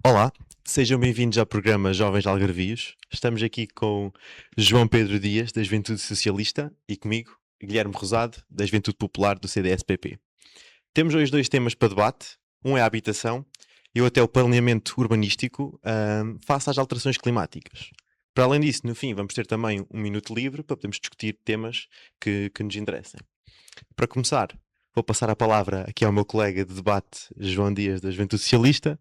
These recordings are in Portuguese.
Olá, sejam bem-vindos ao programa Jovens Algarvios. Estamos aqui com João Pedro Dias, da Juventude Socialista, e comigo, Guilherme Rosado, da Juventude Popular do CDS-PP. Temos hoje dois temas para debate. Um é a habitação e o outro é o planeamento urbanístico face às alterações climáticas. Para além disso, no fim, vamos ter também um minuto livre para podermos discutir temas que nos interessem. Para começar, vou passar a palavra aqui ao meu colega de debate, João Dias, da Juventude Socialista,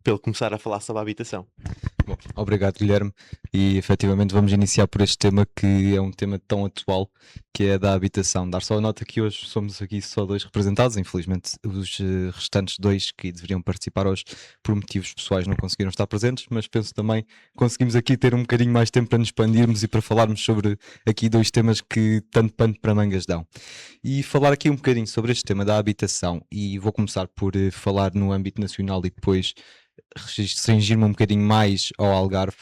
para ele começar a falar sobre a habitação. Bom, obrigado, Guilherme, e efetivamente vamos iniciar por este tema que é um tema tão atual, que é da habitação. Dar só a nota que hoje somos aqui só dois representados, infelizmente os restantes dois que deveriam participar hoje por motivos pessoais não conseguiram estar presentes, mas penso também conseguimos aqui ter um bocadinho mais tempo para nos expandirmos e para falarmos sobre aqui dois temas que tanto pano para mangas dão. E falar aqui um bocadinho sobre este tema da habitação, e vou começar por falar no âmbito nacional e depois restringir-me um bocadinho mais ao Algarve,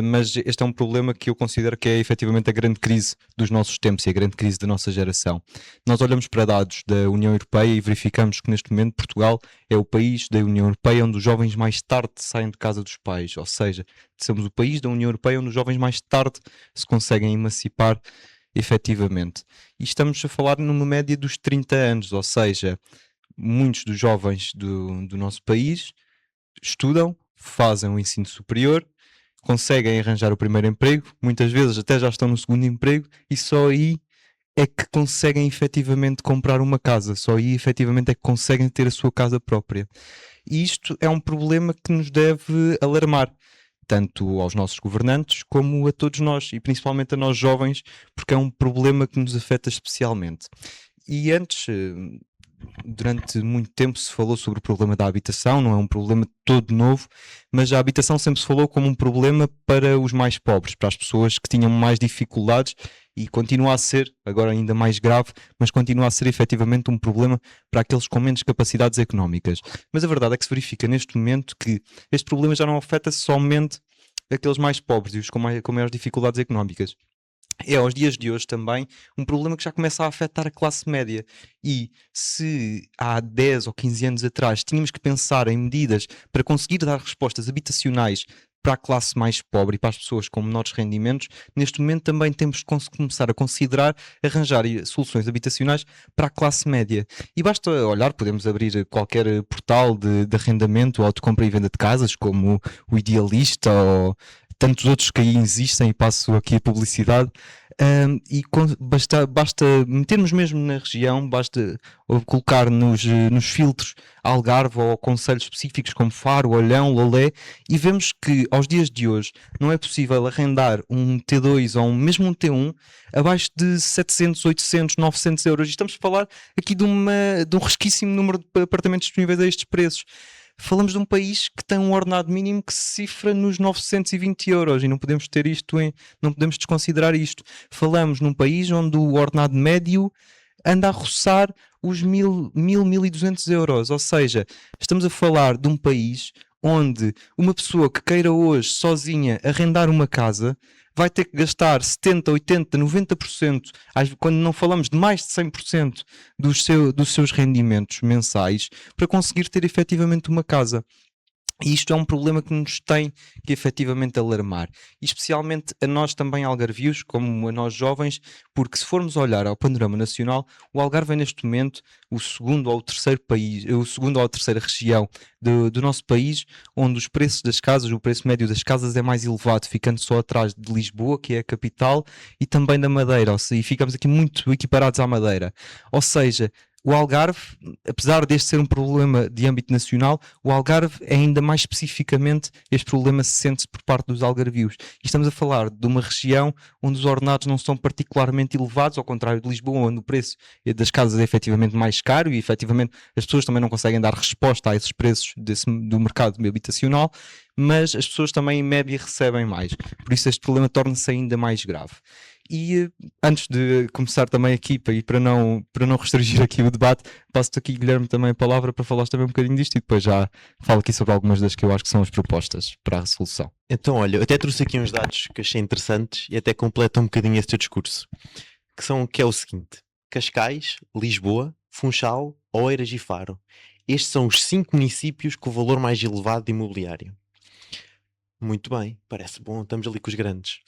mas este é um problema que eu considero que é efetivamente a grande crise dos nossos tempos e a grande crise da nossa geração. Nós olhamos para dados da União Europeia e verificamos que neste momento Portugal é o país da União Europeia onde os jovens mais tarde saem de casa dos pais, ou seja, somos o país da União Europeia onde os jovens mais tarde se conseguem emancipar efetivamente. E estamos a falar numa média dos 30 anos, ou seja, muitos dos jovens do nosso país estudam, fazem o ensino superior, conseguem arranjar o primeiro emprego, muitas vezes até já estão no segundo emprego e só aí é que conseguem efetivamente comprar uma casa, só aí efetivamente é que conseguem ter a sua casa própria. E isto é um problema que nos deve alarmar, tanto aos nossos governantes como a todos nós, e principalmente a nós jovens, porque é um problema que nos afeta especialmente. E antes, durante muito tempo se falou sobre o problema da habitação, não é um problema todo novo, mas a habitação sempre se falou como um problema para os mais pobres, para as pessoas que tinham mais dificuldades, e continua a ser, agora ainda mais grave, mas continua a ser efetivamente um problema para aqueles com menos capacidades económicas. Mas a verdade é que se verifica neste momento que este problema já não afeta somente aqueles mais pobres e os com maiores dificuldades económicas. É aos dias de hoje também um problema que já começa a afetar a classe média, e se há 10 ou 15 anos atrás tínhamos que pensar em medidas para conseguir dar respostas habitacionais para a classe mais pobre e para as pessoas com menores rendimentos, neste momento também temos que começar a considerar arranjar soluções habitacionais para a classe média. E basta olhar, podemos abrir qualquer portal de arrendamento ou de compra e venda de casas, como o Idealista ou tantos outros que aí existem, e passo aqui a publicidade, e basta metermos mesmo na região, basta colocar nos filtros Algarve ou concelhos específicos como Faro, Olhão, Lolé, e vemos que aos dias de hoje não é possível arrendar um T2 ou mesmo um T1 abaixo de 700, 800, 900 euros. E estamos a falar aqui de um resquíssimo número de apartamentos disponíveis a estes preços. Falamos de um país que tem um ordenado mínimo que se cifra nos 920 euros, e não podemos ter isto não podemos desconsiderar isto. Falamos num país onde o ordenado médio anda a roçar os 1.200 euros, ou seja, estamos a falar de um país onde uma pessoa que queira hoje sozinha arrendar uma casa vai ter que gastar 70, 80, 90%, quando não falamos de mais de 100% dos seus rendimentos mensais, para conseguir ter efetivamente uma casa. E isto é um problema que nos tem que efetivamente alarmar, e especialmente a nós também algarvios, como a nós jovens, porque se formos olhar ao panorama nacional, o Algarve é neste momento o segundo ou o terceiro país, o segundo ou a terceira região do nosso país, onde os preços das casas, o preço médio das casas é mais elevado, ficando só atrás de Lisboa, que é a capital, e também da Madeira, e ficamos aqui muito equiparados à Madeira. Ou seja, o Algarve, apesar deste ser um problema de âmbito nacional, o Algarve é ainda mais especificamente, este problema se sente por parte dos algarvios. E estamos a falar de uma região onde os ordenados não são particularmente elevados, ao contrário de Lisboa, onde o preço das casas é efetivamente mais caro e efetivamente as pessoas também não conseguem dar resposta a esses preços do mercado habitacional, mas as pessoas também em média recebem mais. Por isso este problema torna-se ainda mais grave. E antes de começar também aqui, e para não restringir aqui o debate, passo-te aqui, Guilherme, também a palavra para falares também um bocadinho disto e depois já falo aqui sobre algumas das que eu acho que são as propostas para a resolução. Então, olha, eu até trouxe aqui uns dados que achei interessantes e até completam um bocadinho esse teu discurso, que é o seguinte: Cascais, Lisboa, Funchal, Oeiras e Faro. Estes são os 5 municípios com o valor mais elevado de imobiliário. Muito bem, parece bom, estamos ali com os grandes.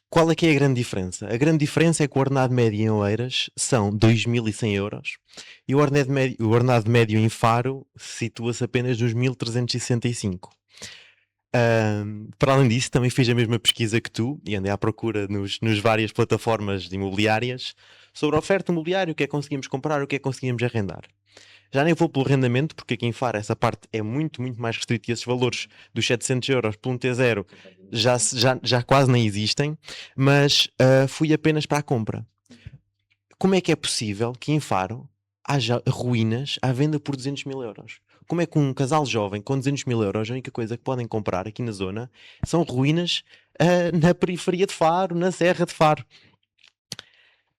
Qual é que é a grande diferença? A grande diferença é que o ordenado médio em Oeiras são 2.100 euros e o ordenado médio em Faro situa-se apenas nos 1.365. Para além disso, também fiz a mesma pesquisa que tu e andei à procura nos várias plataformas de imobiliárias sobre a oferta imobiliária, o que é que conseguimos comprar, o que é que conseguimos arrendar. Já nem vou pelo arrendamento, porque aqui em Faro essa parte é muito, muito mais restrita e esses valores dos 700 euros por um T0 já quase nem existem, mas fui apenas para a compra. Como é que é possível que em Faro haja ruínas à venda por 200 mil euros? Como é que um casal jovem com 200 mil euros, a única coisa que podem comprar aqui na zona são ruínas na periferia de Faro, na Serra de Faro?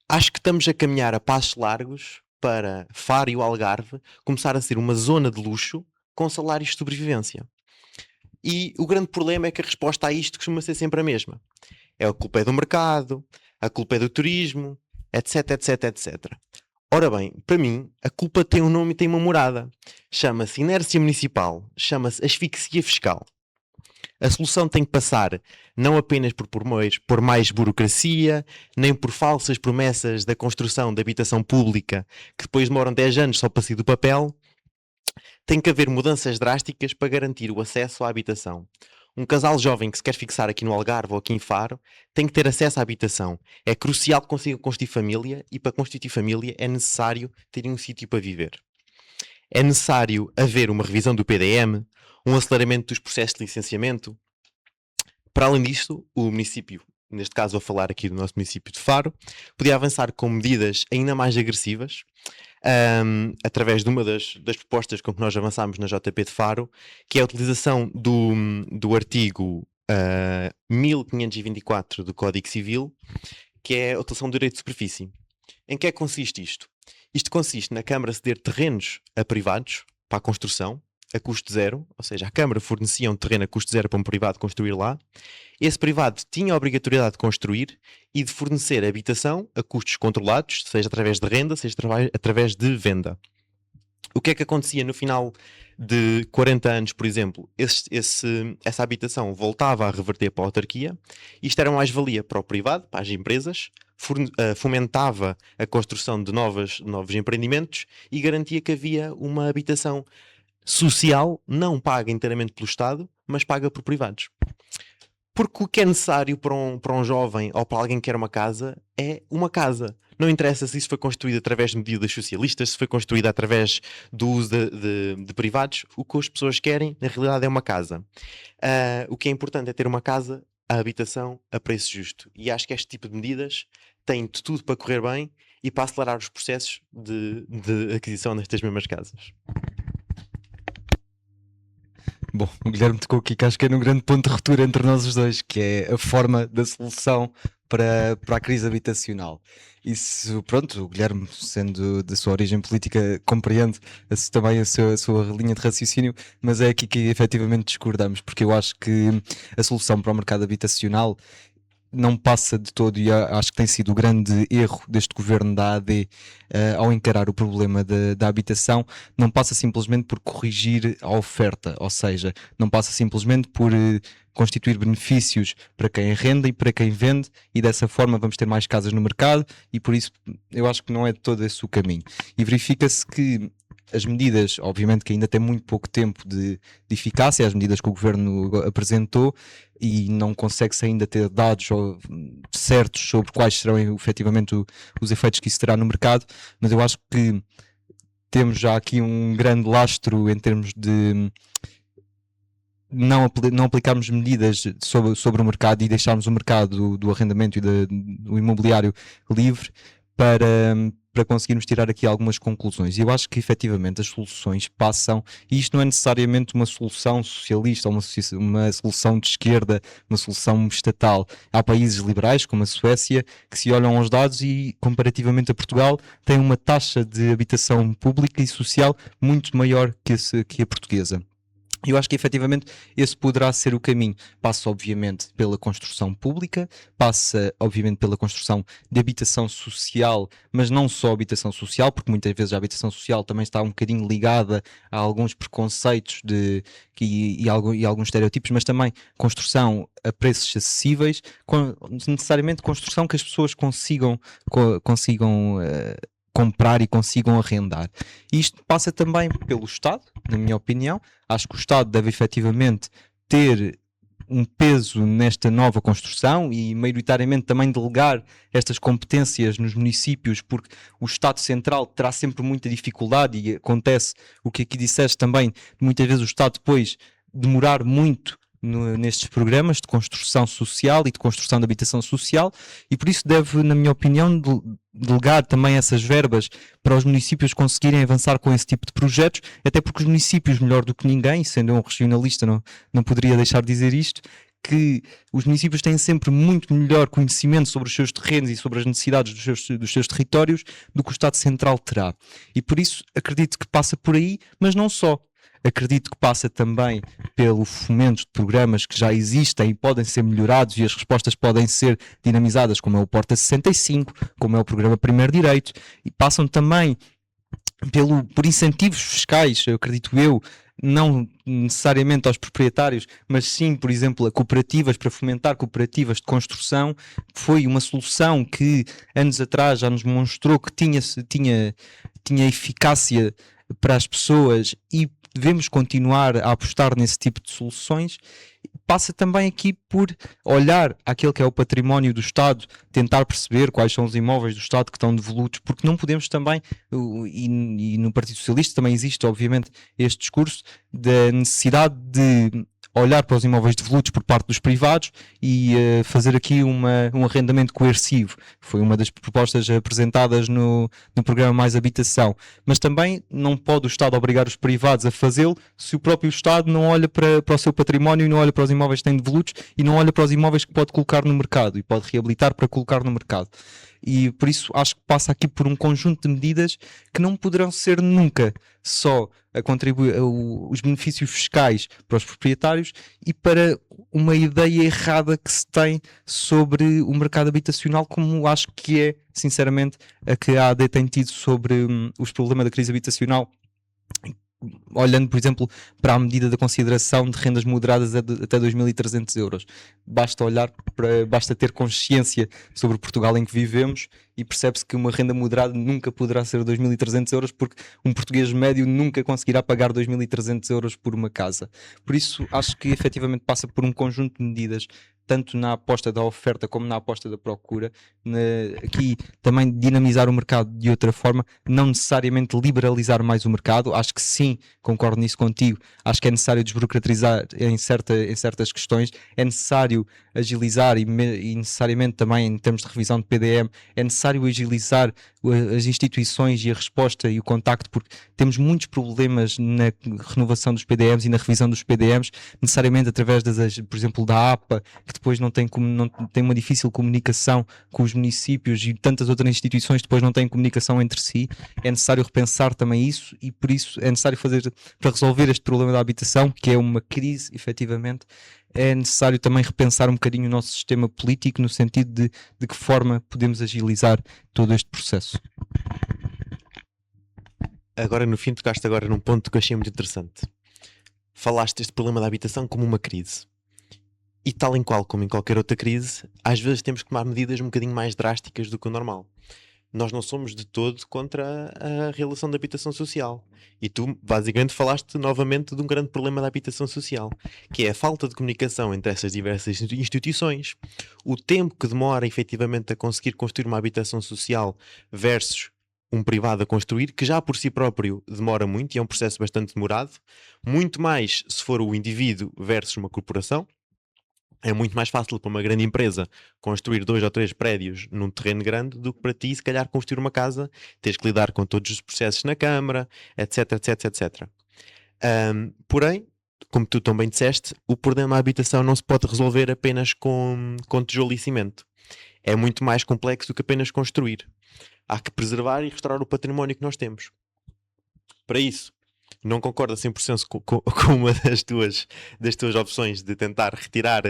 Acho que estamos a caminhar a passos largos para Faro e o Algarve começar a ser uma zona de luxo com salários de sobrevivência. E o grande problema é que a resposta a isto costuma ser sempre a mesma. A culpa é do mercado, a culpa é do turismo, etc, etc, etc. Ora bem, para mim, a culpa tem um nome e tem uma morada. Chama-se inércia municipal, chama-se asfixia fiscal. A solução tem que passar não apenas por mais burocracia, nem por falsas promessas da construção de habitação pública que depois demoram 10 anos só para sair do papel. Tem que haver mudanças drásticas para garantir o acesso à habitação. Um casal jovem que se quer fixar aqui no Algarve ou aqui em Faro tem que ter acesso à habitação. É crucial que consigam constituir família e para constituir família é necessário terem um sítio para viver. É necessário haver uma revisão do PDM, um aceleramento dos processos de licenciamento. Para além disto, o município, neste caso vou falar aqui do nosso município de Faro, podia avançar com medidas ainda mais agressivas, através de uma das propostas com que nós avançámos na JP de Faro, que é a utilização do artigo 1524 do Código Civil, que é a utilização do direito de superfície. Em que é que consiste isto? Isto consiste na Câmara ceder terrenos a privados para a construção, a custo zero, ou seja, a Câmara fornecia um terreno a custo zero para um privado construir lá. Esse privado tinha a obrigatoriedade de construir e de fornecer habitação a custos controlados, seja através de renda, seja através de venda. O que é que acontecia no final de 40 anos, por exemplo? Essa habitação voltava a reverter para a autarquia. Isto era mais-valia para o privado, para as empresas, fomentava a construção de novos empreendimentos e garantia que havia uma habitação social, não paga inteiramente pelo Estado, mas paga por privados. Porque o que é necessário para um jovem ou para alguém que quer uma casa é uma casa. Não interessa se isso foi construído através de medidas socialistas, se foi construído através do uso de privados. O que as pessoas querem, na realidade, é uma casa. O que é importante é ter uma casa, a habitação, a preço justo. E acho que este tipo de medidas tem de tudo para correr bem e para acelerar os processos de aquisição destas mesmas casas. Bom, o Guilherme tocou aqui que acho que é um grande ponto de ruptura entre nós os dois, que é a forma da solução para a crise habitacional. Isso, pronto, o Guilherme, sendo da sua origem política, compreende também a sua linha de raciocínio, mas é aqui que efetivamente discordamos, porque eu acho que a solução para o mercado habitacional não passa de todo, e acho que tem sido o grande erro deste governo da AD ao encarar o problema da habitação, não passa simplesmente por corrigir a oferta, ou seja, não passa simplesmente por constituir benefícios para quem arrenda e para quem vende, e dessa forma vamos ter mais casas no mercado, e por isso eu acho que não é de todo esse o caminho. E verifica-se que as medidas, obviamente que ainda tem muito pouco tempo de eficácia, as medidas que o governo apresentou, e não consegue-se ainda ter dados certos sobre quais serão efetivamente os efeitos que isso terá no mercado, mas eu acho que temos já aqui um grande lastro em termos de não aplicarmos medidas sobre o mercado e deixarmos o mercado do arrendamento e do imobiliário livre para conseguirmos tirar aqui algumas conclusões. E eu acho que efetivamente as soluções passam, e isto não é necessariamente uma solução socialista ou uma solução de esquerda, uma solução estatal. Há países liberais, como a Suécia, que se olham aos dados e, comparativamente a Portugal, têm uma taxa de habitação pública e social muito maior que a portuguesa. Eu acho que efetivamente esse poderá ser o caminho. Passa obviamente pela construção pública, passa obviamente pela construção de habitação social, mas não só habitação social, porque muitas vezes a habitação social também está um bocadinho ligada a alguns preconceitos e alguns estereótipos, mas também construção a preços acessíveis, necessariamente construção que as pessoas consigam comprar e consigam arrendar. E isto passa também pelo Estado, na minha opinião. Acho que o Estado deve efetivamente ter um peso nesta nova construção e maioritariamente também delegar estas competências nos municípios, porque o Estado Central terá sempre muita dificuldade e acontece o que aqui disseste também, muitas vezes o Estado depois demorar muito nestes programas de construção social e de construção de habitação social, e por isso deve, na minha opinião, delegar também essas verbas para os municípios conseguirem avançar com esse tipo de projetos, até porque os municípios, melhor do que ninguém, sendo eu um regionalista, não poderia deixar de dizer isto, que os municípios têm sempre muito melhor conhecimento sobre os seus terrenos e sobre as necessidades dos seus territórios do que o Estado Central terá. E por isso acredito que passa por aí, mas não só. Acredito que passa também pelo fomento de programas que já existem e podem ser melhorados e as respostas podem ser dinamizadas, como é o Porta 65, como é o programa Primeiro Direito, e passam também por incentivos fiscais, eu acredito eu, não necessariamente aos proprietários, mas sim, por exemplo, a cooperativas, para fomentar cooperativas de construção. Foi uma solução que anos atrás já nos mostrou que tinha eficácia para as pessoas e devemos continuar a apostar nesse tipo de soluções. Passa também aqui por olhar aquele que é o património do Estado, tentar perceber quais são os imóveis do Estado que estão devolutos, porque não podemos também, e no Partido Socialista também existe obviamente este discurso da necessidade de olhar para os imóveis devolutos por parte dos privados e fazer aqui um arrendamento coercivo. Foi uma das propostas apresentadas no programa Mais Habitação. Mas também não pode o Estado obrigar os privados a fazê-lo se o próprio Estado não olha para o seu património e não olha para os imóveis que têm devolutos e não olha para os imóveis que pode colocar no mercado e pode reabilitar para colocar no mercado. E por isso acho que passa aqui por um conjunto de medidas que não poderão ser nunca só a contribuir os benefícios fiscais para os proprietários e para uma ideia errada que se tem sobre o mercado habitacional, como acho que é, sinceramente, a que a AD tem tido sobre os problemas da crise habitacional. Olhando, por exemplo, para a medida da consideração de rendas moderadas até 2.300 euros. Basta ter consciência sobre Portugal em que vivemos e percebe-se que uma renda moderada nunca poderá ser 2.300 euros porque um português médio nunca conseguirá pagar 2.300 euros por uma casa. Por isso, acho que efetivamente passa por um conjunto de medidas, tanto na aposta da oferta como na aposta da procura, aqui também dinamizar o mercado de outra forma, não necessariamente liberalizar mais o mercado. Acho que sim, concordo nisso contigo, acho que é necessário desburocratizar em certas questões, é necessário agilizar e necessariamente também em termos de revisão de PDM, é necessário agilizar as instituições e a resposta e o contacto, porque temos muitos problemas na renovação dos PDMs e na revisão dos PDMs, necessariamente através por exemplo, da APA, que depois não tem uma difícil comunicação com os municípios e tantas outras instituições depois não têm comunicação entre si. É necessário repensar também isso e por isso é necessário fazer, para resolver este problema da habitação, que é uma crise, efetivamente, é necessário também repensar um bocadinho o nosso sistema político no sentido de que forma podemos agilizar todo este processo. Agora no fim tocaste agora num ponto que eu achei muito interessante. Falaste deste problema da habitação como uma crise. E tal em qual como em qualquer outra crise, às vezes temos que tomar medidas um bocadinho mais drásticas do que o normal. Nós não somos de todo contra a relação de habitação social. E tu, basicamente, falaste novamente de um grande problema da habitação social, que é a falta de comunicação entre essas diversas instituições, o tempo que demora efetivamente a conseguir construir uma habitação social versus um privado a construir, que já por si próprio demora muito e é um processo bastante demorado, muito mais se for o indivíduo versus uma corporação. É muito mais fácil para uma grande empresa construir 2 ou 3 prédios num terreno grande do que para ti, se calhar, construir uma casa, tens que lidar com todos os processos na Câmara, etc, etc, etc. Porém, como tu também disseste, o problema da habitação não se pode resolver apenas com tijolo e cimento. É muito mais complexo do que apenas construir. Há que preservar e restaurar o património que nós temos. Para isso, não concordo a 100% com uma das tuas opções de tentar retirar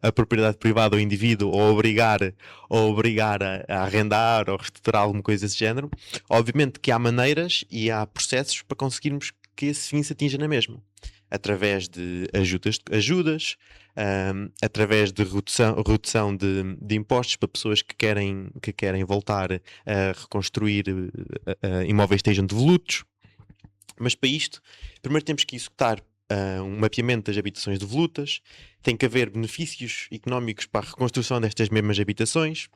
a propriedade privada ao indivíduo ou obrigar a arrendar ou reestruturar alguma coisa desse género. Obviamente que há maneiras e há processos para conseguirmos que esse fim se atinja na mesma. Através de ajudas, através de redução de impostos para pessoas que querem voltar a reconstruir imóveis que estejam devolutos. Mas para isto, primeiro temos que executar um mapeamento das habitações devolutas, tem que haver benefícios económicos para a reconstrução destas mesmas habitações,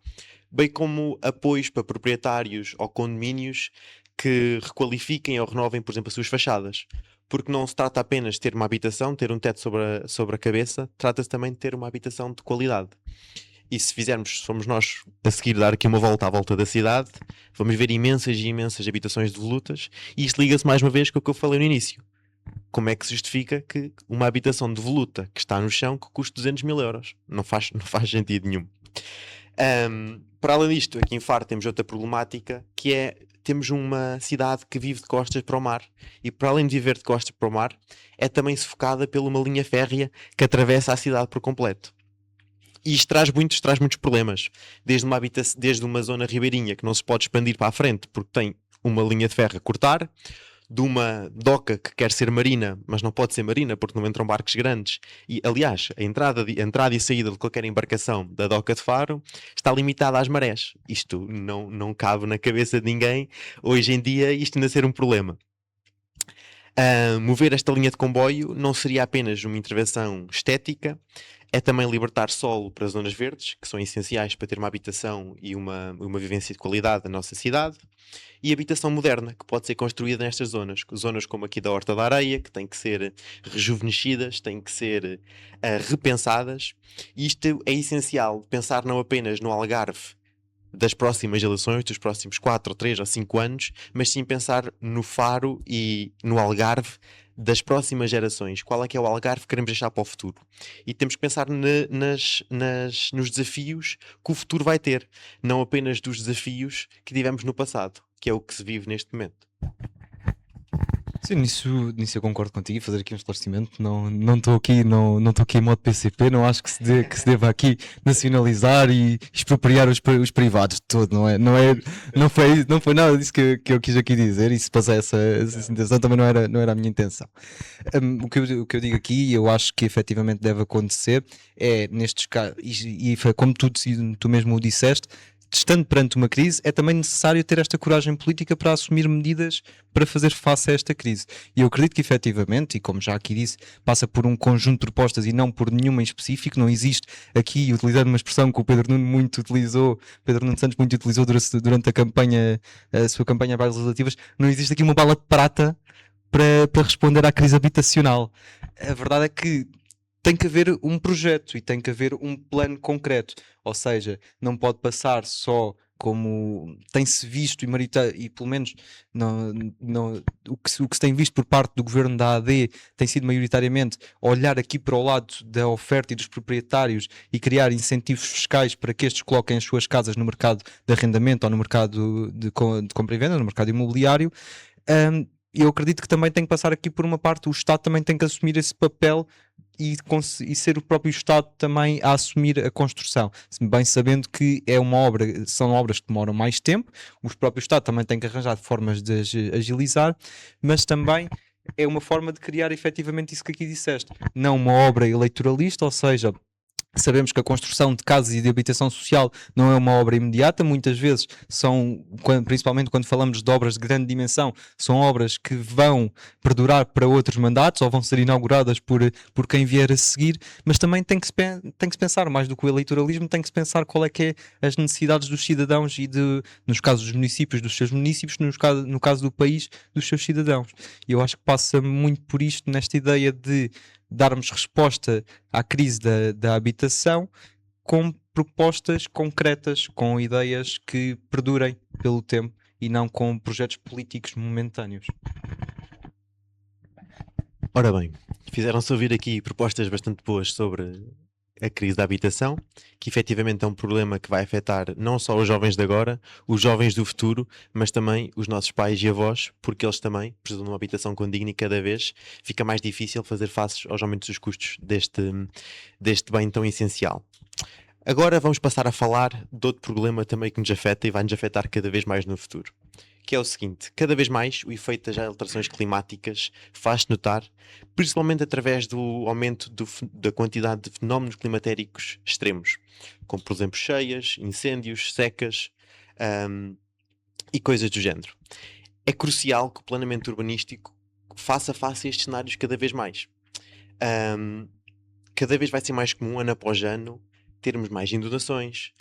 bem como apoios para proprietários ou condomínios que requalifiquem ou renovem, por exemplo, as suas fachadas. Porque não se trata apenas de ter uma habitação, ter um teto sobre a cabeça, trata-se também de ter uma habitação de qualidade. E se formos nós a seguir dar aqui uma volta à volta da cidade, vamos ver imensas e imensas habitações devolutas, e isto liga-se mais uma vez com o que eu falei no início. Como é que se justifica que uma habitação devoluta que está no chão que custe 200 mil euros? Não faz sentido nenhum. Para além disto, aqui em Faro temos outra problemática, que é, temos uma cidade que vive de costas para o mar, e para além de viver de costas para o mar, é também sufocada por uma linha férrea que atravessa a cidade por completo. E isto traz muitos problemas, desde uma zona ribeirinha que não se pode expandir para a frente porque tem uma linha de ferro a cortar, de uma doca que quer ser marina, mas não pode ser marina porque não entram barcos grandes. E, aliás, a entrada e saída de qualquer embarcação da doca de Faro está limitada às marés. Isto não cabe na cabeça de ninguém. Hoje em dia isto ainda ser um problema. Mover esta linha de comboio não seria apenas uma intervenção estética, é também libertar solo para zonas verdes, que são essenciais para ter uma habitação e uma vivência de qualidade na nossa cidade, e habitação moderna, que pode ser construída nestas zonas como aqui da Horta da Areia, que têm que ser rejuvenescidas, têm que ser repensadas, e isto é essencial, pensar não apenas no Algarve das próximas eleições, dos próximos 4 ou 3 ou 5 anos, mas sim pensar no Faro e no Algarve das próximas gerações. Qual é que é o Algarve que queremos deixar para o futuro? E temos que pensar nos desafios que o futuro vai ter, não apenas dos desafios que tivemos no passado, que é o que se vive neste momento. Sim, nisso eu concordo contigo e fazer aqui um esclarecimento. Não estou aqui em modo PCP, não acho que se deva aqui nacionalizar e expropriar os privados de todo, não foi nada disso que eu quis aqui dizer, e se passar essa intenção também não era a minha intenção. O que eu digo aqui, e eu acho que efetivamente deve acontecer, é nestes casos, e foi como tu mesmo o disseste, estando perante uma crise, é também necessário ter esta coragem política para assumir medidas para fazer face a esta crise. E eu acredito que efetivamente, e como já aqui disse, passa por um conjunto de propostas e não por nenhuma em específico. Não existe aqui, utilizando uma expressão que o Pedro Nuno Santos muito utilizou durante a sua campanha para as legislativas, não existe aqui uma bala de prata para responder à crise habitacional. A verdade é que tem que haver um projeto e tem que haver um plano concreto, ou seja, não pode passar só como tem-se visto e pelo menos o que se tem visto por parte do governo da AD tem sido maioritariamente olhar aqui para o lado da oferta e dos proprietários e criar incentivos fiscais para que estes coloquem as suas casas no mercado de arrendamento ou no mercado de compra e venda, no mercado imobiliário. Eu acredito que também tem que passar aqui por uma parte, o Estado também tem que assumir esse papel e ser o próprio Estado também a assumir a construção, bem sabendo que são obras que demoram mais tempo, o próprio Estado também tem que arranjar formas de agilizar, mas também é uma forma de criar efetivamente isso que aqui disseste, não uma obra eleitoralista, ou seja, Sabemos que a construção de casas e de habitação social não é uma obra imediata, muitas vezes são, principalmente quando falamos de obras de grande dimensão, são obras que vão perdurar para outros mandatos ou vão ser inauguradas por quem vier a seguir, mas também tem que se pensar, mais do que o eleitoralismo, tem que se pensar qual é que é as necessidades dos cidadãos e nos casos dos municípios, dos seus municípios, no caso do país, dos seus cidadãos. E eu acho que passa muito por isto, nesta ideia de darmos resposta à crise da habitação com propostas concretas, com ideias que perdurem pelo tempo e não com projetos políticos momentâneos. Ora bem, fizeram-se ouvir aqui propostas bastante boas sobre a crise da habitação, que efetivamente é um problema que vai afetar não só os jovens de agora, os jovens do futuro, mas também os nossos pais e avós, porque eles também precisam de uma habitação condigna e cada vez fica mais difícil fazer face aos aumentos dos custos deste bem tão essencial. Agora vamos passar a falar de outro problema também que nos afeta e vai nos afetar cada vez mais no futuro, que é o seguinte: cada vez mais o efeito das alterações climáticas faz-se notar, principalmente através do aumento da quantidade de fenómenos climatéricos extremos, como por exemplo cheias, incêndios, secas, e coisas do género. É crucial que o planeamento urbanístico faça face a estes cenários cada vez mais. Cada vez vai ser mais comum, ano após ano, termos mais inundações,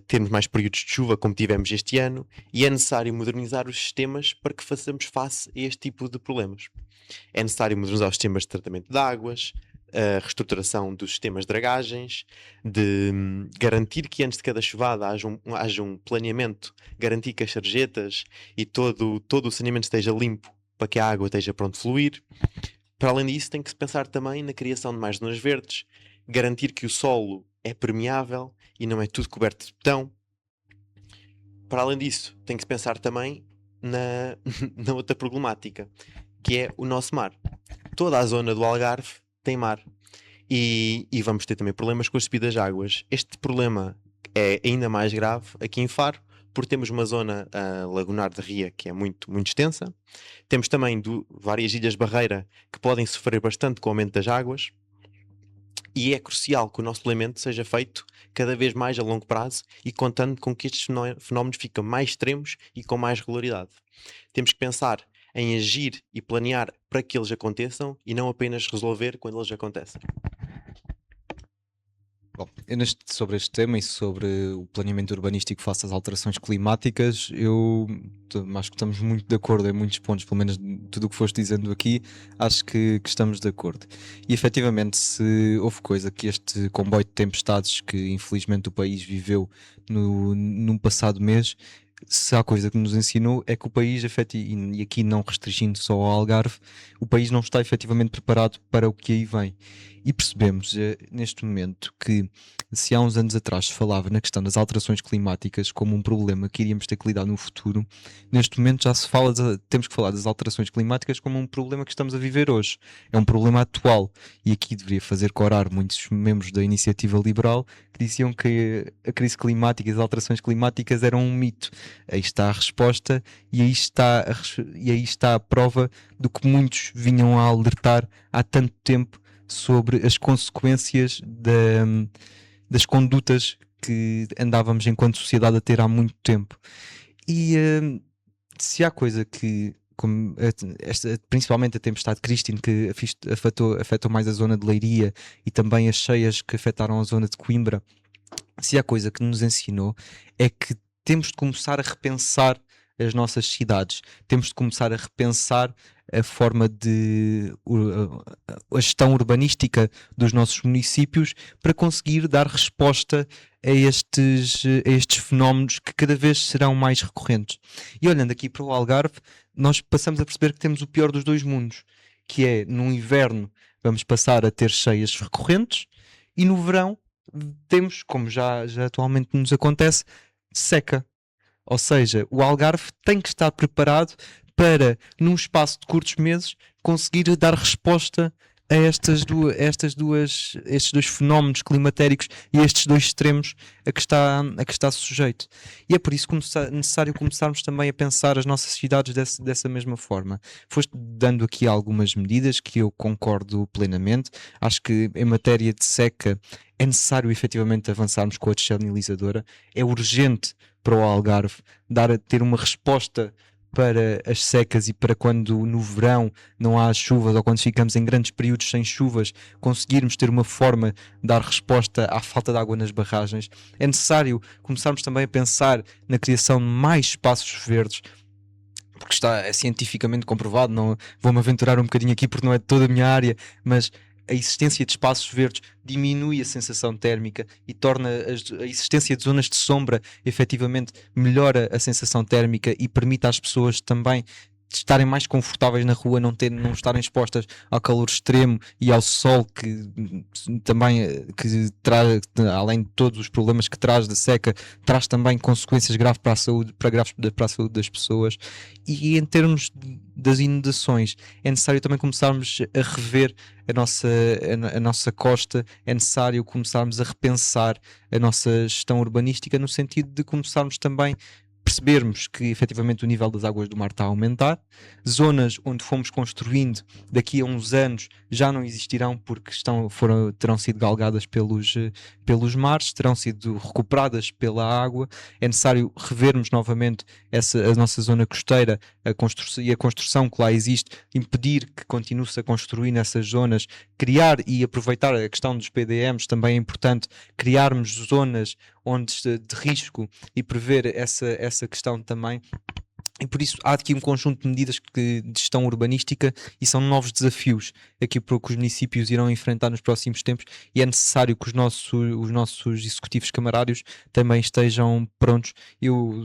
termos mais períodos de chuva como tivemos este ano, e é necessário modernizar os sistemas para que façamos face a este tipo de problemas. É necessário modernizar os sistemas de tratamento de águas, a reestruturação dos sistemas de dragagens, de garantir que antes de cada chuvada haja um planeamento, garantir que as sarjetas e todo o saneamento esteja limpo para que a água esteja pronto a fluir. Para além disso, tem que se pensar também na criação de mais zonas verdes, garantir que o solo é permeável e não é tudo coberto de betão. Para além disso, tem que se pensar também na outra problemática, que é o nosso mar. Toda a zona do Algarve tem mar e vamos ter também problemas com as subidas de águas. Este problema é ainda mais grave aqui em Faro, porque temos uma zona lagunar de ria que é muito, muito extensa. Temos também várias ilhas barreira que podem sofrer bastante com o aumento das águas. E é crucial que o nosso planeamento seja feito cada vez mais a longo prazo e contando com que estes fenómenos fiquem mais extremos e com mais regularidade. Temos que pensar em agir e planear para que eles aconteçam e não apenas resolver quando eles acontecem. Bom, sobre este tema e sobre o planeamento urbanístico face às alterações climáticas, acho que estamos muito de acordo em muitos pontos, pelo menos tudo o que foste dizendo aqui, acho que estamos de acordo. E efetivamente, se houve coisa que este comboio de tempestades que infelizmente o país viveu num passado mês, se há coisa que nos ensinou é que o país, e aqui não restringindo só ao Algarve, o país não está efetivamente preparado para o que aí vem. E percebemos neste momento que se há uns anos atrás se falava na questão das alterações climáticas como um problema que iríamos ter que lidar no futuro, neste momento já se fala, temos que falar das alterações climáticas como um problema que estamos a viver hoje. É um problema atual. E aqui deveria fazer corar muitos membros da iniciativa liberal que diziam que a crise climática e as alterações climáticas eram um mito. Aí está a resposta e aí está a prova do que muitos vinham a alertar há tanto tempo sobre as consequências das condutas que andávamos enquanto sociedade a ter há muito tempo. E se há coisa que, principalmente a tempestade Christine, que afetou mais a zona de Leiria e também as cheias que afetaram a zona de Coimbra, se há coisa que nos ensinou é que temos de começar a repensar as nossas cidades, temos de começar a repensar a forma a gestão urbanística dos nossos municípios para conseguir dar resposta a estes fenómenos que cada vez serão mais recorrentes. E olhando aqui para o Algarve, nós passamos a perceber que temos o pior dos dois mundos, que é no inverno vamos passar a ter cheias recorrentes e no verão temos, como já atualmente nos acontece, seca. Ou seja, o Algarve tem que estar preparado para, num espaço de curtos meses, conseguir dar resposta estes dois fenómenos climatéricos e estes dois extremos a que está sujeito. E é por isso necessário começarmos também a pensar as nossas cidades dessa mesma forma. Foste dando aqui algumas medidas que eu concordo plenamente. Acho que em matéria de seca é necessário efetivamente avançarmos com a desalinizadora. É urgente para o Algarve ter uma resposta para as secas e para quando no verão não há chuvas ou quando ficamos em grandes períodos sem chuvas, conseguirmos ter uma forma de dar resposta à falta de água nas barragens. É necessário começarmos também a pensar na criação de mais espaços verdes, porque é cientificamente comprovado. Não vou-me aventurar um bocadinho aqui porque não é toda a minha área, mas a existência de espaços verdes diminui a sensação térmica e torna a existência de zonas de sombra efetivamente melhora a sensação térmica e permite às pessoas também estarem mais confortáveis na rua, não estarem expostas ao calor extremo e ao sol que também que traz, além de todos os problemas que traz da seca, traz também consequências graves para a saúde, para a saúde das pessoas. E em termos das inundações, é necessário também começarmos a rever a nossa costa, é necessário começarmos a repensar a nossa gestão urbanística no sentido de começarmos também percebermos que efetivamente o nível das águas do mar está a aumentar, zonas onde fomos construindo daqui a uns anos já não existirão porque terão sido galgadas pelos mares, terão sido recuperadas pela água. É necessário revermos novamente a nossa zona costeira e a construção que lá existe, impedir que continue-se a construir nessas zonas, criar e aproveitar a questão dos PDMs. Também é importante criarmos zonas de risco e prever essa questão também. E por isso há aqui um conjunto de medidas de gestão urbanística e são novos desafios aqui que os municípios irão enfrentar nos próximos tempos, e é necessário que os nossos executivos camarários também estejam prontos. Eu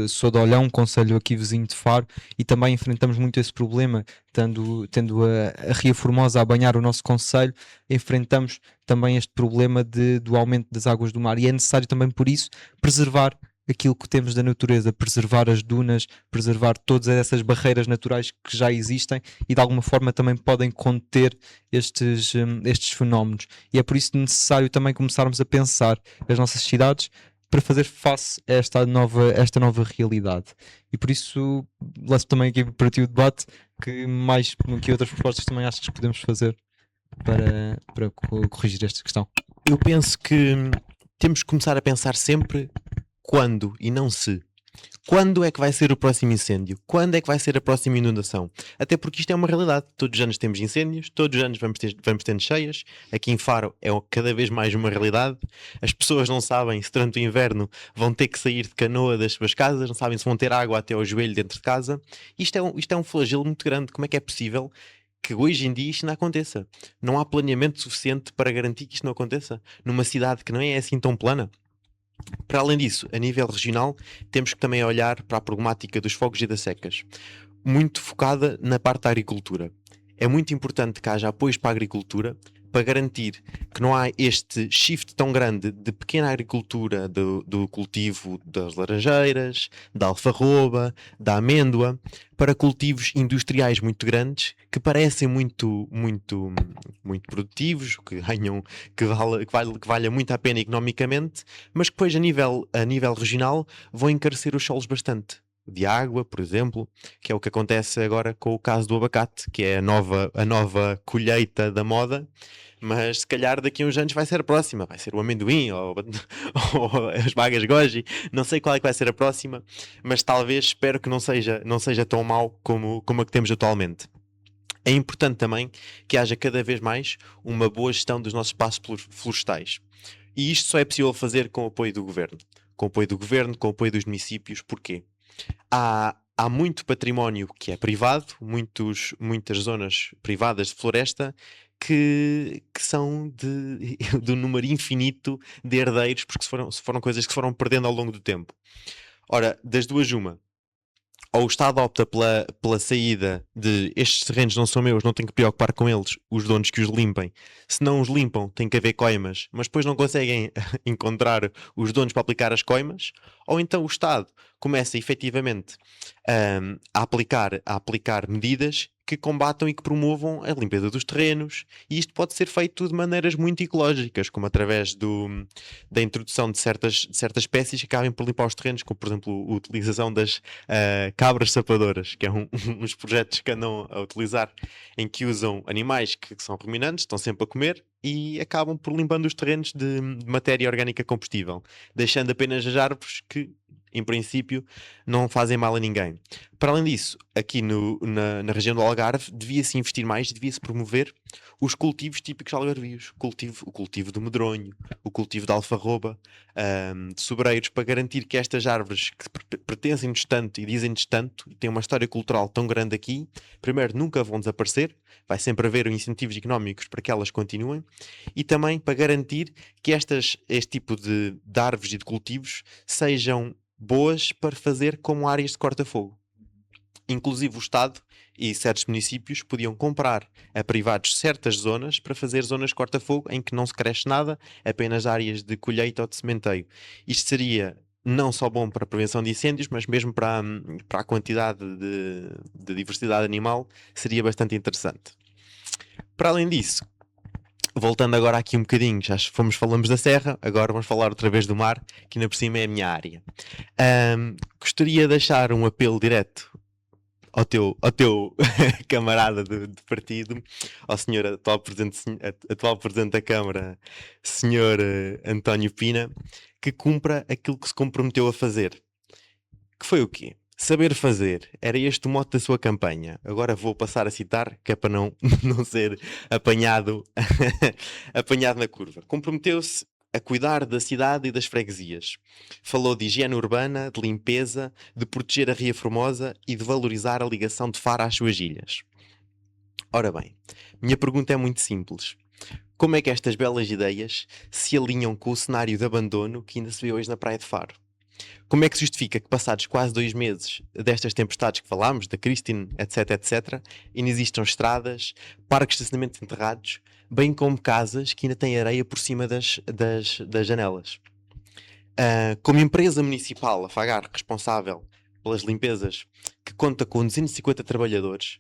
sou de Olhão, concelho aqui vizinho de Faro, e também enfrentamos muito esse problema, tendo a Ria Formosa a banhar o nosso concelho, enfrentamos também este problema do aumento das águas do mar, e é necessário também por isso preservar aquilo que temos da natureza, preservar as dunas, preservar todas essas barreiras naturais que já existem e de alguma forma também podem conter estes fenómenos. E é por isso necessário também começarmos a pensar as nossas cidades para fazer face a esta nova realidade. E por isso lanço também aqui para ti o debate, que mais que outras propostas também achas que podemos fazer para corrigir esta questão. Eu penso que temos que começar a pensar sempre quando e não se. Quando é que vai ser o próximo incêndio? Quando é que vai ser a próxima inundação? Até porque isto é uma realidade. Todos os anos temos incêndios, todos os anos vamos tendo cheias. Aqui em Faro é cada vez mais uma realidade. As pessoas não sabem se durante o inverno vão ter que sair de canoa das suas casas, não sabem se vão ter água até ao joelho dentro de casa. Isto é um flagelo muito grande. Como é que é possível que hoje em dia isto não aconteça? Não há planeamento suficiente para garantir que isto não aconteça numa cidade que não é assim tão plana. Para além disso, a nível regional, temos que também olhar para a problemática dos fogos e das secas, muito focada na parte da agricultura. É muito importante que haja apoios para a agricultura, para garantir que não há este shift tão grande de pequena agricultura, do cultivo das laranjeiras, da alfarroba, da amêndoa, para cultivos industriais muito grandes, que parecem muito produtivos, que ganham, que valha muito a pena economicamente, mas que depois a nível regional vão encarecer os solos bastante. De água, por exemplo, que é o que acontece agora com o caso do abacate, que é a nova colheita da moda, mas se calhar daqui a uns anos vai ser a próxima, vai ser o amendoim ou as bagas goji, não sei qual é que vai ser a próxima, mas talvez, espero que não seja tão mau como a que temos atualmente. É importante também que haja cada vez mais uma boa gestão dos nossos espaços florestais. E isto só é possível fazer com o apoio do governo. Com o apoio do governo, com o apoio dos municípios. Porquê? Há muito património que é privado, muitas zonas privadas de floresta que são de um número infinito de herdeiros, porque foram coisas que se foram perdendo ao longo do tempo. Ora, das duas uma, ou o Estado opta pela saída de estes terrenos não são meus, não tenho que preocupar com eles, os donos que os limpem. Se não os limpam, tem que haver coimas, mas depois não conseguem encontrar os donos para aplicar as coimas. Ou então o Estado começa efetivamente a aplicar medidas que combatam e que promovam a limpeza dos terrenos, e isto pode ser feito de maneiras muito ecológicas, como através da introdução de certas espécies que acabem por limpar os terrenos, como por exemplo a utilização das cabras sapadoras, que é um dos projetos que andam a utilizar, em que usam animais que são ruminantes, estão sempre a comer, e acabam por limpando os terrenos de matéria orgânica combustível, deixando apenas as árvores que, em princípio, não fazem mal a ninguém. Para além disso, aqui na região do Algarve, devia-se investir mais, devia-se promover os cultivos típicos algarvios. O cultivo do medronho, o cultivo da alfarroba, de sobreiros, para garantir que estas árvores que pertencem-nos tanto e dizem-nos tanto, e têm uma história cultural tão grande aqui, primeiro, nunca vão desaparecer, vai sempre haver incentivos económicos para que elas continuem, e também para garantir que este tipo de árvores e de cultivos sejam boas para fazer como áreas de corta-fogo. Inclusive o Estado e certos municípios podiam comprar a privados certas zonas para fazer zonas de corta-fogo em que não se cresce nada, apenas áreas de colheita ou de sementeio. Isto seria não só bom para a prevenção de incêndios, mas mesmo para a quantidade de diversidade animal, seria bastante interessante. Para além disso, voltando agora aqui um bocadinho, falamos da serra, agora vamos falar outra vez do mar, que ainda por cima é a minha área. Gostaria de deixar um apelo direto ao teu camarada de partido, ao senhor atual presidente da Câmara, senhor António Pina, que cumpra aquilo que se comprometeu a fazer. Que foi o quê? Saber fazer. Era este o mote da sua campanha. Agora vou passar a citar, que é para não ser apanhado na curva. Comprometeu-se a cuidar da cidade e das freguesias. Falou de higiene urbana, de limpeza, de proteger a Ria Formosa e de valorizar a ligação de Faro às suas ilhas. Ora bem, minha pergunta é muito simples. Como é que estas belas ideias se alinham com o cenário de abandono que ainda se vê hoje na Praia de Faro? Como é que se justifica que, passados quase 2 meses destas tempestades que falámos, da Christine, etc., ainda existam estradas, parques de estacionamento enterrados, bem como casas que ainda têm areia por cima das janelas? Como empresa municipal, a Fagar, responsável pelas limpezas, que conta com 250 trabalhadores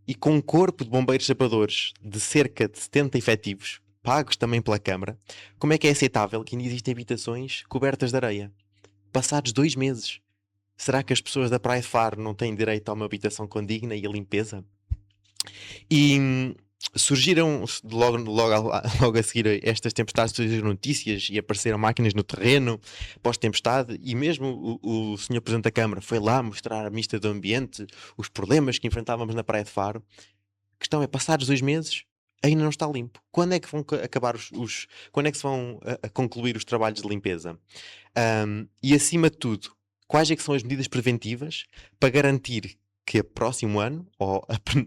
e com um corpo de bombeiros sapadores de cerca de 70 efetivos, pagos também pela Câmara, como é que é aceitável que ainda existem habitações cobertas de areia? Passados 2 meses, será que as pessoas da Praia de Faro não têm direito a uma habitação condigna e a limpeza? E surgiram, logo a seguir a estas tempestades, surgiram notícias e apareceram máquinas no terreno pós-tempestade, e mesmo o Sr. Presidente da Câmara foi lá mostrar à Ministra do Ambiente os problemas que enfrentávamos na Praia de Faro. A questão é, passados 2 meses, ainda não está limpo. Quando é que vão acabar quando é que se vão a concluir os trabalhos de limpeza? E acima de tudo, quais é que são as medidas preventivas para garantir que a próximo ano,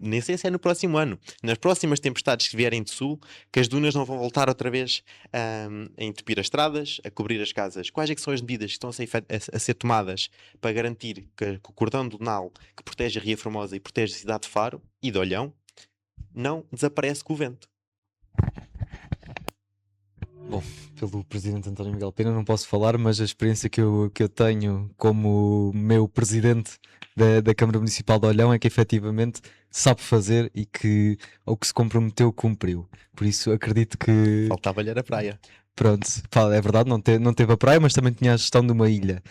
nem sei se é no próximo ano, nas próximas tempestades que vierem de sul, que as dunas não vão voltar outra vez a entupir as estradas, a cobrir as casas? Quais é que são as medidas que estão a ser tomadas para garantir que o cordão dunal que protege a Ria Formosa e protege a cidade de Faro e de Olhão não desaparece com o vento? Bom, pelo presidente António Miguel Pena não posso falar, mas a experiência que eu tenho como meu presidente da Câmara Municipal de Olhão é que efetivamente sabe fazer e que ao que se comprometeu cumpriu. Por isso acredito que... Faltava-lhe a praia. Pronto, é verdade, não teve a praia, mas também tinha a gestão de uma ilha.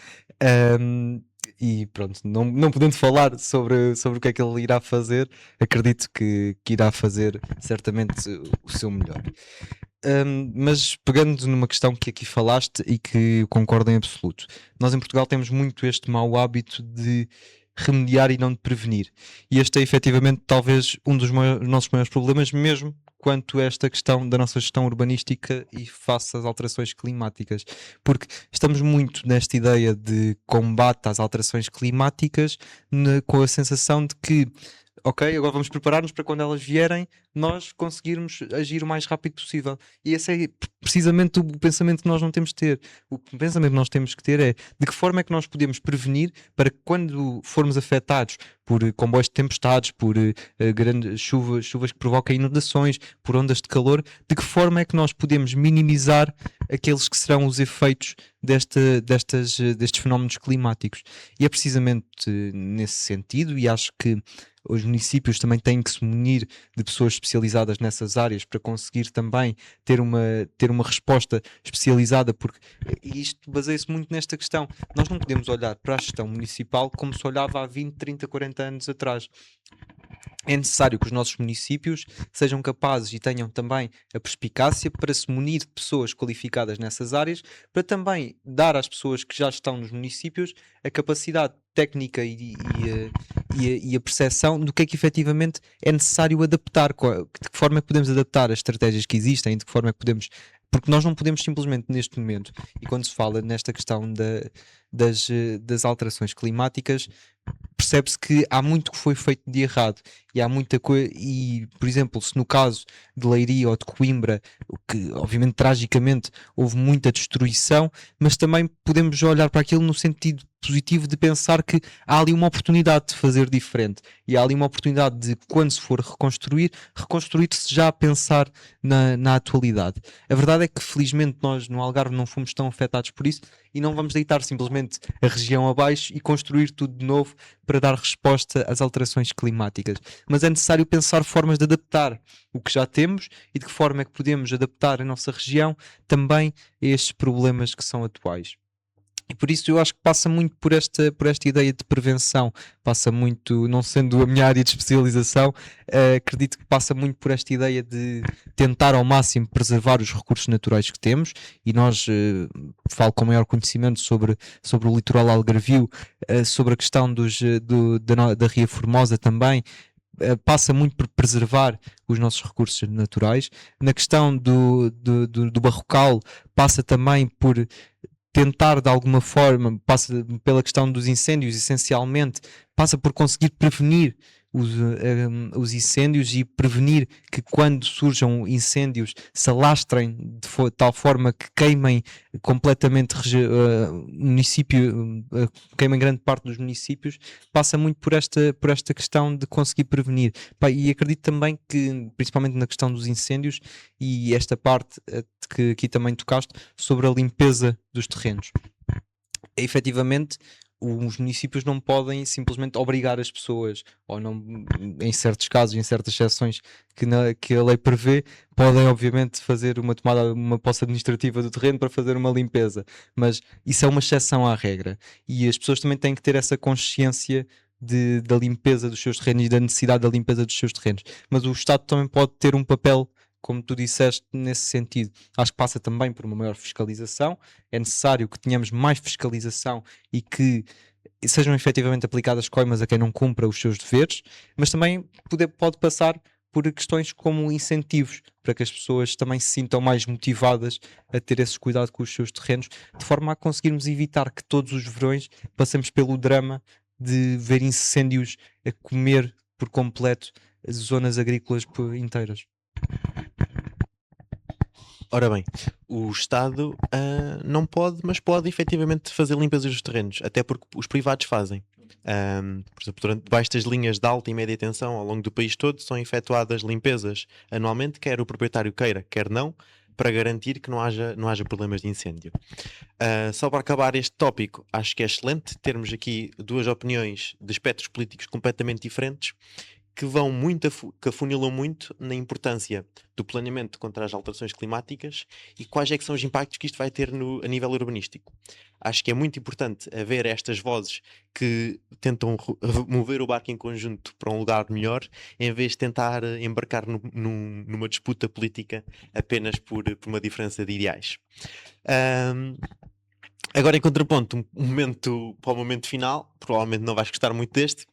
E pronto, não podendo falar sobre o que é que ele irá fazer, acredito que irá fazer certamente o seu melhor. Mas pegando numa questão que aqui falaste e que concordo em absoluto, nós em Portugal temos muito este mau hábito de remediar e não de prevenir, e este é efetivamente talvez um dos nossos maiores problemas, mesmo quanto a esta questão da nossa gestão urbanística e face às alterações climáticas, porque estamos muito nesta ideia de combate às alterações climáticas, com a sensação de que ok, agora vamos preparar-nos para quando elas vierem nós conseguirmos agir o mais rápido possível. E esse é precisamente o pensamento que nós não temos de ter. O pensamento que nós temos que ter é de que forma é que nós podemos prevenir para que quando formos afetados por comboios de tempestades, por grandes chuvas que provoquem inundações, por ondas de calor, de que forma é que nós podemos minimizar aqueles que serão os efeitos destes fenómenos climáticos. E é precisamente nesse sentido, e acho que os municípios também têm que se munir de pessoas especializadas nessas áreas para conseguir também ter uma resposta especializada, porque e isto baseia-se muito nesta questão. Nós não podemos olhar para a gestão municipal como se olhava há 20, 30, 40 anos atrás. É necessário que os nossos municípios sejam capazes e tenham também a perspicácia para se munir de pessoas qualificadas nessas áreas, para também dar às pessoas que já estão nos municípios a capacidade técnica e a percepção do que é que efetivamente é necessário adaptar, de que forma é que podemos adaptar as estratégias que existem, de que forma é que podemos. Porque nós não podemos simplesmente neste momento, e quando se fala nesta questão das alterações climáticas, percebe-se que há muito que foi feito de errado e há muita coisa. E, por exemplo, se no caso de Leiria ou de Coimbra, o que obviamente tragicamente houve muita destruição, mas também podemos olhar para aquilo no sentido positivo de pensar que há ali uma oportunidade de fazer diferente e há ali uma oportunidade de, quando se for reconstruir-se já a pensar na atualidade. A verdade é que felizmente nós no Algarve não fomos tão afetados por isso e não vamos deitar simplesmente a região abaixo e construir tudo de novo para dar resposta às alterações climáticas. Mas é necessário pensar formas de adaptar o que já temos e de que forma é que podemos adaptar a nossa região também a estes problemas que são atuais. E por isso eu acho que passa muito por esta ideia de prevenção, passa muito, não sendo a minha área de especialização, acredito que passa muito por esta ideia de tentar ao máximo preservar os recursos naturais que temos, e nós, falo com maior conhecimento sobre o litoral algarvio, sobre a questão da Ria Formosa também, passa muito por preservar os nossos recursos naturais. Na questão do Barrocal, passa também por tentar de alguma forma, passa pela questão dos incêndios, essencialmente, passa por conseguir prevenir os incêndios e prevenir que quando surjam incêndios se alastrem de tal forma que queimem completamente o município, queimem grande parte dos municípios, passa muito por esta questão de conseguir prevenir. Pá, e acredito também que, principalmente na questão dos incêndios, e esta parte que aqui também tocaste, sobre a limpeza dos terrenos. Efetivamente, os municípios não podem simplesmente obrigar as pessoas, ou não, em certos casos, em certas exceções que a lei prevê, podem obviamente fazer uma posse administrativa do terreno para fazer uma limpeza, mas isso é uma exceção à regra, e as pessoas também têm que ter essa consciência da limpeza dos seus terrenos e da necessidade da limpeza dos seus terrenos, mas o Estado também pode ter um papel, como tu disseste, nesse sentido. Acho que passa também por uma maior fiscalização. É necessário que tenhamos mais fiscalização e que sejam efetivamente aplicadas coimas a quem não cumpra os seus deveres, mas também pode passar por questões como incentivos, para que as pessoas também se sintam mais motivadas a ter esse cuidado com os seus terrenos, de forma a conseguirmos evitar que todos os verões passemos pelo drama de ver incêndios a comer por completo as zonas agrícolas inteiras. Ora bem, o Estado não pode, mas pode efetivamente fazer limpezas dos terrenos, até porque os privados fazem. Por exemplo, debaixo das linhas de alta e média tensão ao longo do país todo são efetuadas limpezas anualmente, quer o proprietário queira, quer não, para garantir que não haja problemas de incêndio. Só para acabar este tópico, acho que é excelente termos aqui duas opiniões de espectros políticos completamente diferentes, que vão muito, que afunilam muito na importância do planeamento contra as alterações climáticas e quais é que são os impactos que isto vai ter a nível urbanístico. Acho que é muito importante haver estas vozes que tentam mover o barco em conjunto para um lugar melhor, em vez de tentar embarcar numa disputa política apenas por uma diferença de ideais. Agora, em contraponto, para o momento final, provavelmente não vais gostar muito deste,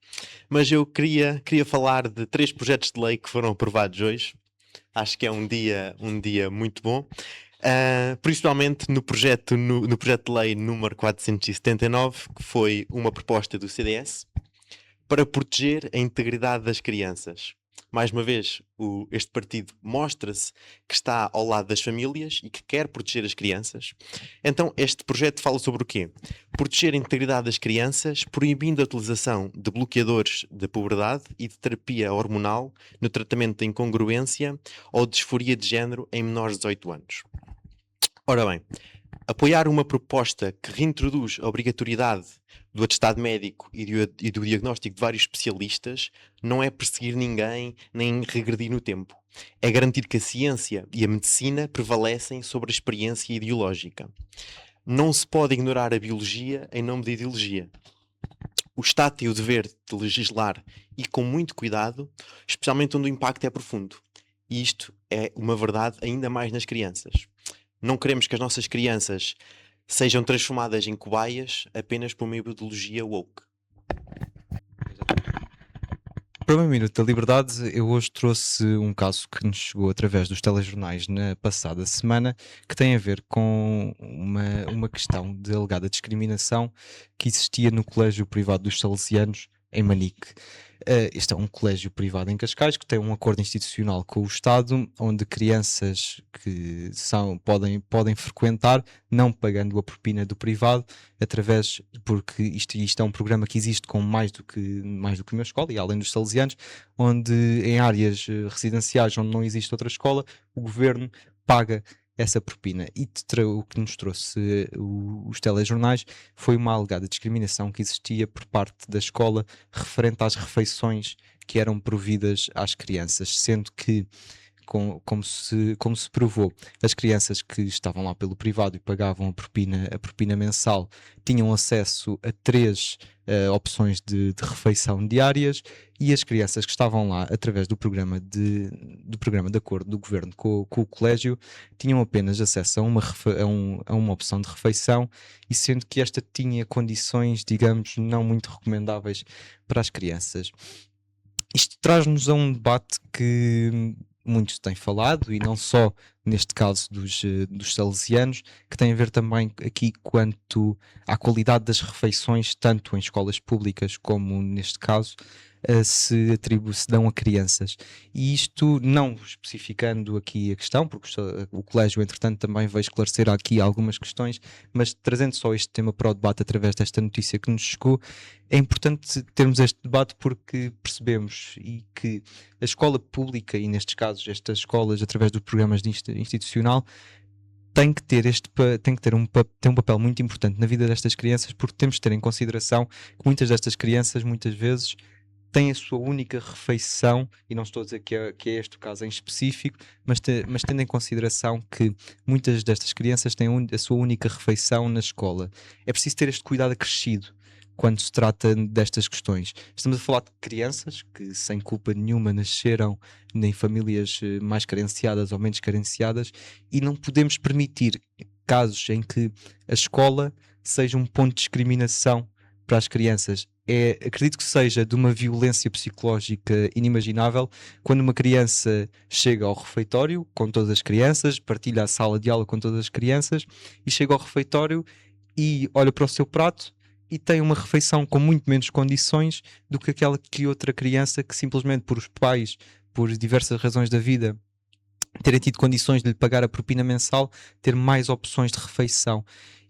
mas eu queria falar de 3 projetos de lei que foram aprovados hoje. Acho que é um dia muito bom. Principalmente no projeto de lei número 479, que foi uma proposta do CDS para proteger a integridade das crianças. Mais uma vez, este partido mostra-se que está ao lado das famílias e que quer proteger as crianças. Então, este projeto fala sobre o quê? Proteger a integridade das crianças, proibindo a utilização de bloqueadores da puberdade e de terapia hormonal no tratamento da incongruência ou disforia de género em menores de 18 anos. Ora bem, apoiar uma proposta que reintroduz a obrigatoriedade do atestado médico e do diagnóstico de vários especialistas não é perseguir ninguém nem regredir no tempo. É garantir que a ciência e a medicina prevalecem sobre a experiência ideológica. Não se pode ignorar a biologia em nome da ideologia. O Estado tem o dever de legislar e com muito cuidado, especialmente onde o impacto é profundo. E isto é uma verdade ainda mais nas crianças. Não queremos que as nossas crianças sejam transformadas em cobaias apenas por uma ideologia woke. Para o meu Minuto da Liberdade, eu hoje trouxe um caso que nos chegou através dos telejornais na passada semana, que tem a ver com uma questão de alegada discriminação que existia no Colégio Privado dos Salesianos, em Manique. Este é um colégio privado em Cascais que tem um acordo institucional com o Estado, onde crianças que podem frequentar, não pagando a propina do privado, porque isto é um programa que existe com mais do que uma escola, e além dos salesianos, onde em áreas residenciais onde não existe outra escola, o governo paga essa propina. E o que nos trouxe os telejornais foi uma alegada discriminação que existia por parte da escola referente às refeições que eram providas às crianças, sendo que como se provou, as crianças que estavam lá pelo privado e pagavam a propina mensal tinham acesso a 3 opções de refeição diárias, e as crianças que estavam lá através do programa de acordo do governo com o colégio tinham apenas acesso a uma opção de refeição, e sendo que esta tinha condições, digamos, não muito recomendáveis para as crianças. Isto traz-nos a um debate que muitos têm falado, e não só neste caso dos salesianos, que tem a ver também aqui quanto à qualidade das refeições, tanto em escolas públicas como neste caso, se dão a crianças. E isto não especificando aqui a questão, porque o colégio, entretanto, também vai esclarecer aqui algumas questões, mas trazendo só este tema para o debate através desta notícia que nos chegou, é importante termos este debate porque percebemos e que a escola pública, e nestes casos estas escolas através dos programas de institucional, tem que ter tem um papel muito importante na vida destas crianças, porque temos de ter em consideração que muitas destas crianças muitas vezes têm a sua única refeição, e não estou a dizer que é este o caso em específico, mas tendo em consideração que muitas destas crianças têm a sua única refeição na escola. É preciso ter este cuidado acrescido quando se trata destas questões. Estamos a falar de crianças que, sem culpa nenhuma, nasceram em famílias mais carenciadas ou menos carenciadas, e não podemos permitir casos em que a escola seja um ponto de discriminação para as crianças. Acredito que seja de uma violência psicológica inimaginável quando uma criança chega ao refeitório com todas as crianças, partilha a sala de aula com todas as crianças, e chega ao refeitório e olha para o seu prato e tem uma refeição com muito menos condições do que aquela que outra criança, que simplesmente por os pais, por diversas razões da vida, terem tido condições de lhe pagar a propina mensal, ter mais opções de refeição.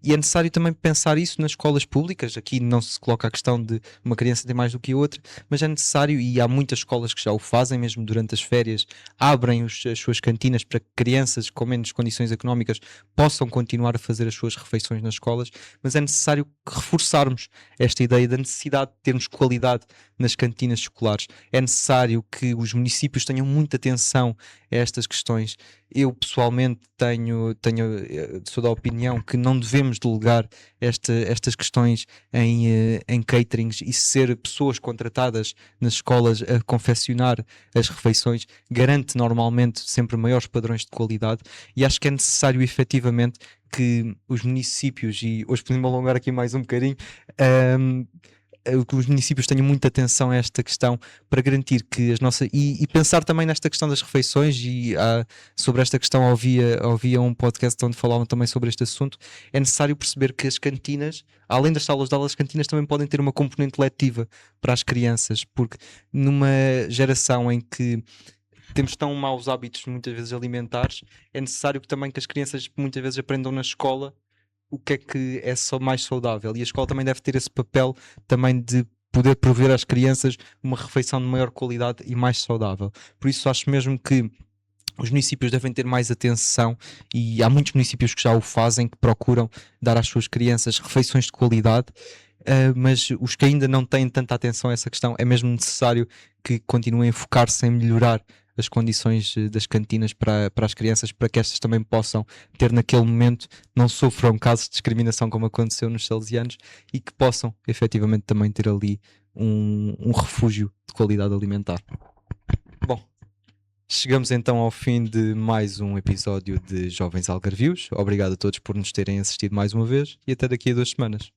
E é necessário também pensar isso nas escolas públicas. Aqui não se coloca a questão de uma criança ter mais do que a outra, mas é necessário, e há muitas escolas que já o fazem, mesmo durante as férias, abrem as suas cantinas para que crianças com menos condições económicas possam continuar a fazer as suas refeições nas escolas, mas é necessário reforçarmos esta ideia da necessidade de termos qualidade nas cantinas escolares. É necessário que os municípios tenham muita atenção a estas questões. Eu pessoalmente sou da opinião que não devemos delegar estas questões em caterings, e ser pessoas contratadas nas escolas a confeccionar as refeições garante normalmente sempre maiores padrões de qualidade, e acho que é necessário efetivamente que os municípios, e hoje podemos alongar aqui mais um bocadinho, que os municípios tenham muita atenção a esta questão para garantir que as nossas... E pensar também nesta questão das refeições, e sobre esta questão ouvia um podcast onde falavam também sobre este assunto. É necessário perceber que as cantinas, além das salas de aulas, as cantinas também podem ter uma componente letiva para as crianças, porque numa geração em que temos tão maus hábitos muitas vezes alimentares, é necessário também que as crianças muitas vezes aprendam na escola o que é só mais saudável, e a escola também deve ter esse papel também de poder prover às crianças uma refeição de maior qualidade e mais saudável. Por isso acho mesmo que os municípios devem ter mais atenção, e há muitos municípios que já o fazem, que procuram dar às suas crianças refeições de qualidade, mas os que ainda não têm tanta atenção a essa questão, é mesmo necessário que continuem a focar-se em melhorar as condições das cantinas para as crianças, para que estas também possam ter naquele momento, não sofram casos de discriminação como aconteceu nos salesianos, e que possam efetivamente também ter ali um refúgio de qualidade alimentar. Bom, chegamos então ao fim de mais um episódio de Jovens Algarvios. Obrigado a todos por nos terem assistido mais uma vez, e até daqui a 2 semanas.